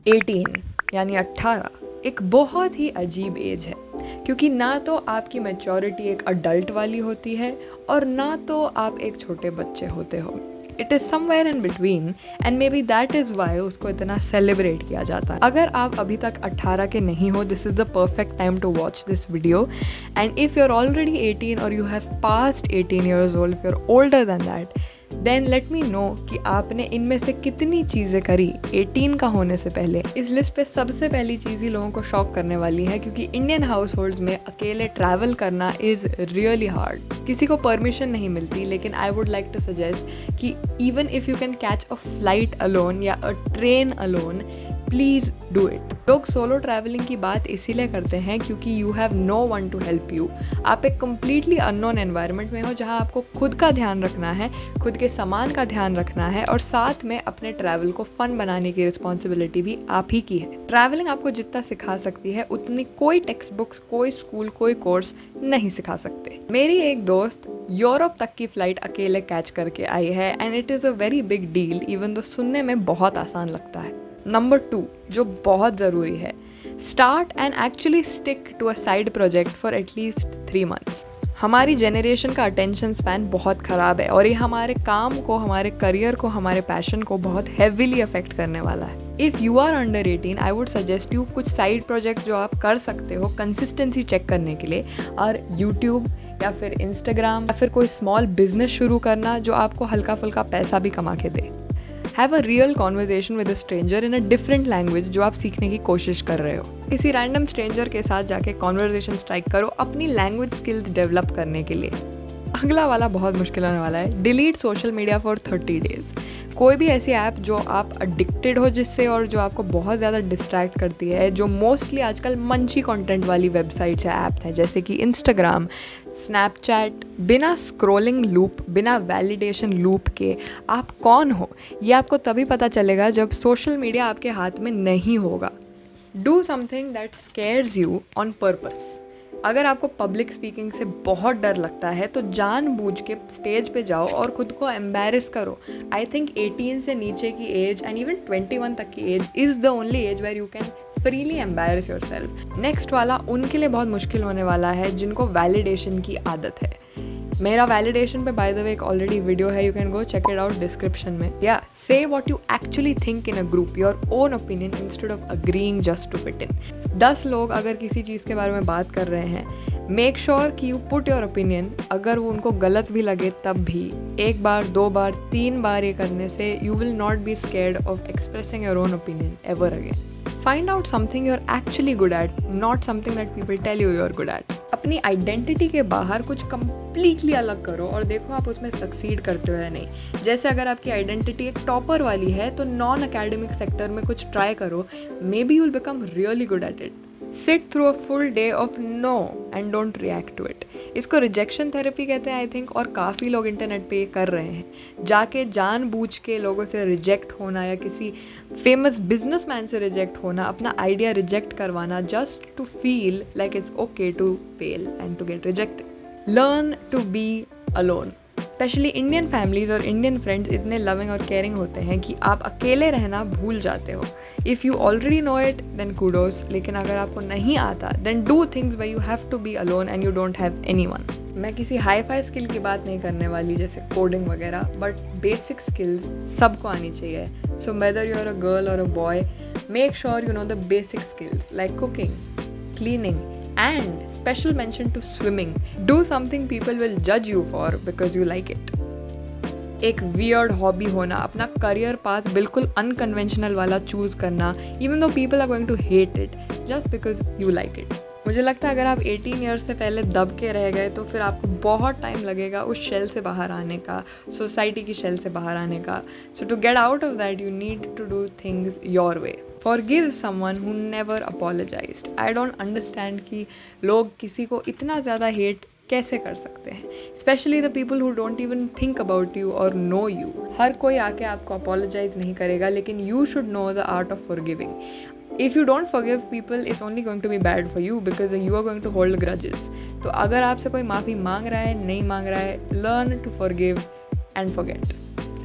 18 यानी 18 एक बहुत ही अजीब एज है, क्योंकि ना तो आपकी मैच्योरिटी एक अडल्ट वाली होती है और ना तो आप एक छोटे बच्चे होते हो। It is somewhere in between and may be that is why उसको इतना सेलिब्रेट किया जाता है। अगर आप अभी तक 18 के नहीं हो, this is the perfect time to watch this video. And if you are already 18 और you have passed 18 years old, if you're older than that, then let me know कि आपने इनमें से कितनी चीज़ें करी 18 का होने से पहले। इस लिस्ट पे सबसे पहली चीज़ ही लोगों को शॉक करने वाली है, क्योंकि इंडियन हाउस होल्ड्स में अकेले ट्रैवल करना इज़ रियली हार्ड। किसी को परमिशन नहीं मिलती, लेकिन I would like to suggest कि even if you can catch a flight alone या a train alone, please do it. लोग सोलो ट्रैवलिंग की बात इसीलिए करते हैं क्योंकि you have no one to help you. आप एक कम्प्लीटली अननोन एनवायरनमेंट में हो, जहाँ आपको खुद का ध्यान रखना है, खुद के सामान का ध्यान रखना है और साथ में अपने ट्रैवल को फन बनाने की रिस्पॉन्सिबिलिटी भी आप ही की है। ट्रैवलिंग आपको जितना सिखा सकती है उतनी कोई टेक्स्ट बुक्स, कोई स्कूल, कोई कोर्स नहीं सिखा सकते। मेरी एक दोस्त यूरोप तक की फ्लाइट अकेले कैच करके आई है and it is a very big deal, even तो सुनने में बहुत आसान लगता है। नंबर 2 जो बहुत ज़रूरी है, start and actually stick to a side project for at least 3 months। हमारी जनरेशन का अटेंशन स्पैन बहुत ख़राब है और ये हमारे काम को, हमारे करियर को, हमारे पैशन को बहुत हैवीली अफेक्ट करने वाला है। If you are under 18, I would suggest you कुछ साइड प्रोजेक्ट्स जो आप कर सकते हो कंसिस्टेंसी चेक करने के लिए, और यूट्यूब या फिर इंस्टाग्राम या फिर कोई स्मॉल बिजनेस शुरू करना जो आपको हल्का फुल्का पैसा भी कमा के दे। Have a real conversation with a stranger in a different language जो आप सीखने की कोशिश कर रहे हो। किसी रैंडम स्ट्रेंजर के साथ जाके कॉन्वर्जेशन स्ट्राइक करो अपनी लैंग्वेज स्किल्स डेवलप करने के लिए। अगला वाला बहुत मुश्किल होने वाला है, delete social media for 30 days। कोई भी ऐसी ऐप जो आप एडिक्टेड हो जिससे और जो आपको बहुत ज़्यादा डिस्ट्रैक्ट करती है, जो मोस्टली आजकल मंची कंटेंट वाली वेबसाइट्स या ऐप्स हैं जैसे कि इंस्टाग्राम, स्नैपचैट। बिना स्क्रॉलिंग लूप, बिना वैलिडेशन लूप के आप कौन हो ये आपको तभी पता चलेगा जब सोशल मीडिया आपके हाथ में नहीं होगा। Do something that scares you on purpose. अगर आपको पब्लिक स्पीकिंग से बहुत डर लगता है तो जानबूझ के स्टेज पे जाओ और खुद को एम्बैरस करो। आई थिंक 18 से नीचे की एज एंड इवन 21 तक की age is the only age where you can freely embarrass yourself. Next वाला उनके लिए बहुत मुश्किल होने वाला है जिनको वैलिडेशन की आदत है। मेरा वैलिडेशन पे बाय द वे एक ऑलरेडी वीडियो है, you can go check it out description में। या से what you actually think in a group, your own opinion instead of agreeing just to fit in. 10 लोग अगर किसी चीज़ के बारे में बात कर रहे हैं, मेक श्योर कि यू पुट योर ओपिनियन। अगर वो उनको गलत भी लगे तब भी 1 बार, 2 बार, 3 बार ये करने से you will not be scared of expressing your own opinion ever again. Find out something you're actually good at, not something that people tell you you're good at. अपनी आइडेंटिटी के बाहर कुछ completely अलग करो और देखो आप उसमें सक्सीड करते हो या नहीं। जैसे अगर आपकी आइडेंटिटी एक टॉपर वाली है तो नॉन अकेडमिक सेक्टर में कुछ ट्राई करो, maybe you'll become really good at it. Sit through a full day of no and don't react to it. इसको रिजेक्शन थेरेपी कहते हैं आई थिंक, और काफ़ी लोग इंटरनेट पे ये कर रहे हैं। जाके जानबूझ के लोगों से रिजेक्ट होना या किसी फेमस बिजनेसमैन से रिजेक्ट होना, अपना आइडिया रिजेक्ट करवाना just to feel like it's okay to fail and to get rejected. Learn to be alone. Specially Indian families और इंडियन फ्रेंड्स इतने लविंग और केयरिंग होते हैं कि आप अकेले रहना भूल जाते हो। If you already know it then kudos, लेकिन अगर आपको नहीं आता then do things where you have to be alone and you don't have anyone. मैं किसी हाई फाई स्किल की बात नहीं करने वाली जैसे कोडिंग वगैरह, बट बेसिक स्किल्स सबको आनी चाहिए। So whether you are a girl or a boy, make sure you know the basic skills like cooking, cleaning, and special mention to swimming. Do something people will judge you for because you like it. एक weird hobby होना, अपना career path बिल्कुल unconventional वाला choose करना, even though people are going to hate it, just because you like it. मुझे लगता है अगर आप 18 ईयर्स से पहले दब के रह गए तो फिर आपको बहुत टाइम लगेगा उस शेल से बाहर आने का, सोसाइटी की शेल से बाहर आने का। So to get out of that you need to do things your way. Forgive someone who never apologized. I don't understand कि लोग किसी को इतना ज़्यादा हेट कैसे कर सकते हैं, specially the people who don't even think about you और नो यू। हर कोई आके आपको अपोलोजाइज नहीं करेगा, लेकिन you should know the art of forgiving. If you don't forgive people, it's only going to be bad for you because you are going to hold grudges. तो अगर आपसे कोई माफ़ी मांग रहा है, नहीं मांग रहा है, learn to forgive and forget.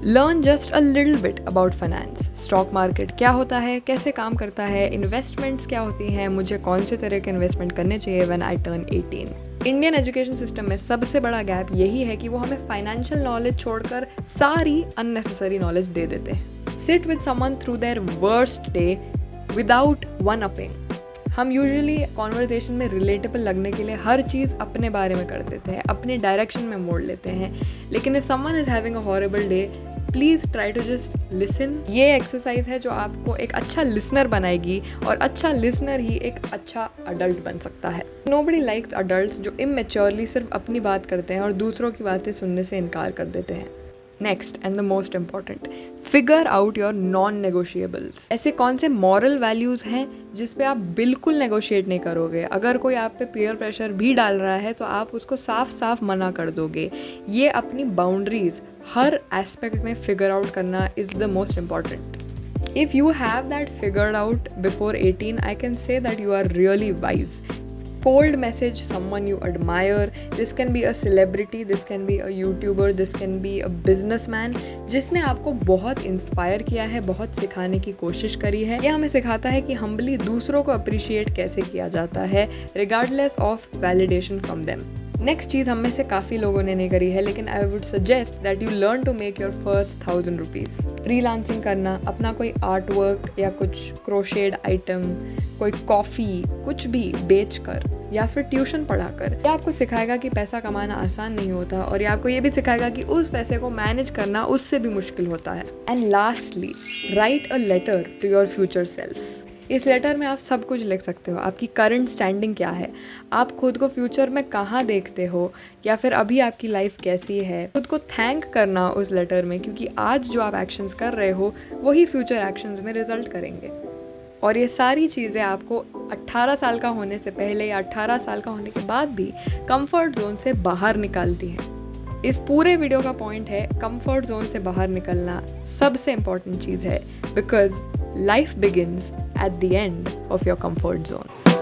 Learn just a little bit about finance. Stock market क्या होता है, कैसे काम करता है, इन्वेस्टमेंट्स क्या होती हैं, मुझे कौन से तरह के इन्वेस्टमेंट करने चाहिए when I turn 18। Indian education system में सबसे बड़ा गैप यही है कि वो हमें फाइनेंशियल नॉलेज छोड़कर सारी अननेसेसरी नॉलेज दे देते हैं। Sit with someone through their worst day without one upping. हम यूजुअली कॉन्वर्जेशन में रिलेटेबल लगने के लिए हर चीज़ अपने बारे में कर देते हैं, अपने डायरेक्शन में मोड़ लेते हैं, लेकिन if someone is having a horrible day please try to just listen. ये एक्सरसाइज है जो आपको एक अच्छा लिसनर बनाएगी और अच्छा लिसनर ही एक अच्छा अडल्ट बन सकता है। नोबडी लाइक्स अडल्ट्स जो इमेच्योरली सिर्फ अपनी बात करते हैं और दूसरों की बातें सुनने से इनकार कर देते हैं। Next and the most important, figure out your non negotiables. ऐसे कौन से मॉरल वैल्यूज़ हैं जिस पे आप बिल्कुल नेगोशिएट नहीं करोगे। अगर कोई आप पे पीयर प्रेशर भी डाल रहा है तो आप उसको साफ साफ मना कर दोगे। ये अपनी बाउंड्रीज हर एस्पेक्ट में फिगर आउट करना is the most important. If you have that figured out before 18, I can say that you are really wise. Cold message someone you admire. This can be a celebrity, this can be a YouTuber, this can be a businessman जिसने आपको बहुत inspire किया है, बहुत सिखाने की कोशिश करी है। यह हमें सिखाता है कि हम्बली दूसरों को अप्रिशिएट कैसे किया जाता है regardless of validation from them. Next चीज़ हम में से काफ़ी लोगों ने नहीं करी है, लेकिन I would suggest that you learn to make your first 1000 rupees. Freelancing करना, अपना कोई आर्ट वर्क या कुछ क्रोशेड आइटम, कोई कॉफ़ी, कुछ भी बेच कर या फिर ट्यूशन पढ़ाकर, यह आपको सिखाएगा कि पैसा कमाना आसान नहीं होता और यह आपको ये भी सिखाएगा कि उस पैसे को मैनेज करना उससे भी मुश्किल होता है। And lastly, write a letter to your future self. इस लेटर में आप सब कुछ लिख सकते हो। आपकी करंट स्टैंडिंग क्या है, आप खुद को फ्यूचर में कहाँ देखते हो, या फिर अभी आपकी लाइफ कैसी है। खुद को थैंक करना उस लेटर में, क्योंकि आज जो आप एक्शंस कर रहे हो वही फ्यूचर एक्शंस में रिजल्ट करेंगे। और ये सारी चीज़ें आपको 18 साल का होने से पहले या 18 साल का होने के बाद भी कंफर्ट जोन से बाहर निकालती हैं। इस पूरे वीडियो का पॉइंट है कंफर्ट जोन से बाहर निकलना सबसे इम्पॉर्टेंट चीज़ है, because life begins at the end of your comfort zone.